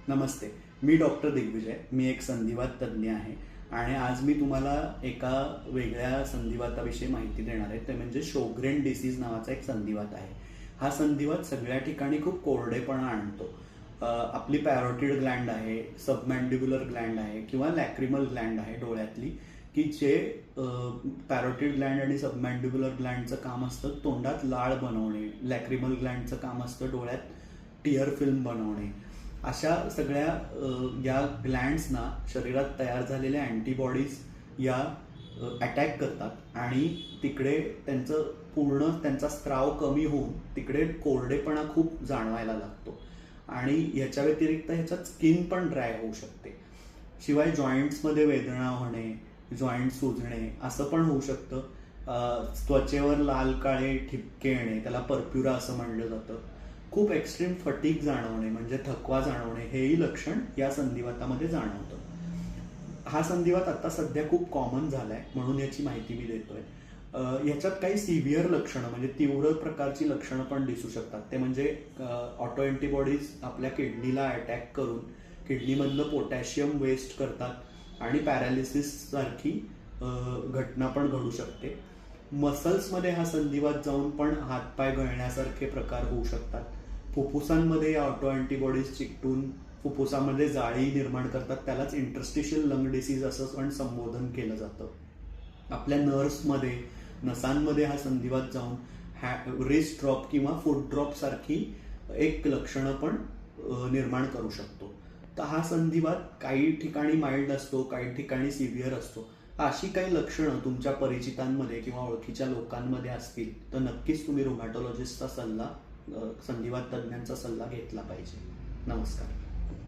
नमस्ते. मी doctor Digvijay. मी एक संधिवात तज्ज्ञ आहे आणि आज मी तुम्हाला एका वेगळ्या संधिवाताविषयी माहिती देणार आहे. ते म्हणजे शोग्रेन डिसीज नावाचा एक संधिवात आहे. हा संधिवात सगळ्या ठिकाणी खूप कोरडेपणा आणतो. आपली पॅरोटिड ग्लँड आहे, सबमॅन्डिब्युलर ग्लँड आहे किंवा लॅक्रिमल ग्लँड आहे डोळ्यातली, की जे पॅरोटिड ग्लँड आणि सबमॅन्डिब्युलर ग्लँडचं काम असतं तोंडात लाळ बनवणे, लॅक्रिमल ग्लँडचं काम असतं डोळ्यात टिअर फिल्म बनवणे. अशा सगळ्या या ग्लँड्सना शरीरात तयार झालेल्या अँटीबॉडीज या अटॅक करतात आणि तिकडे त्यांचा स्त्राव कमी होऊन तिकडे कोरडेपणा खूप जाणवायला लागतो आणि याच्या व्यतिरिक्त ह्याच्यात स्किन पण ड्राय होऊ शकते. शिवाय जॉईंट्समध्ये वेदना होणे, जॉईंट सुजणे असं पण होऊ शकतं. त्वचेवर लाल काळे ठिपके येणे, त्याला पर्प्युरा असं म्हणलं जातं. खूप एक्स्ट्रीम फटीग जाणवणे म्हणजे थकवा जाणवणे हेही लक्षण या संधिवातामध्ये जाणवतं. हा संधिवात आता सध्या खूप कॉमन झालाय म्हणून याची माहिती मी देतोय. याच्यात काही सिव्हिअर लक्षणं म्हणजे तीव्र प्रकारची लक्षणं पण दिसू शकतात. ते म्हणजे ऑटो अँटीबॉडीज आपल्या किडनीला अटॅक करून किडनीमधलं पोटॅशियम वेस्ट करतात आणि पॅरालिसिस सारखी घटना पण घडू शकते. मसल्समध्ये हा संधिवात जाऊन पण हातपाय गळण्यासारखे प्रकार होऊ शकतात. फुफ्फुसांमध्ये या ऑटो अँटीबॉडीज चिकटून फुफ्फुसामध्ये जाळी निर्माण करतात. त्यालाच इंटरस्टिशियल लंग डिसीज असं पण संबोधन केलं जातं. आपल्या नर्व्समध्ये, नसांमध्ये हा संधिवात जाऊन रिस्ट ड्रॉप किंवा फूट ड्रॉप सारखी एक लक्षणं पण निर्माण करू शकतो. तर हा संधिवात काही ठिकाणी माइल्ड असतो, काही ठिकाणी सिव्हिअर असतो. अशी काही लक्षणं तुमच्या परिचितांमध्ये किंवा ओळखीच्या लोकांमध्ये असतील तर नक्कीच तुम्ही रुमॅटॉलॉजिस्टचा सल्ला, संधिवात तज्ज्ञांचा सल्ला घेतला पाहिजे. नमस्कार.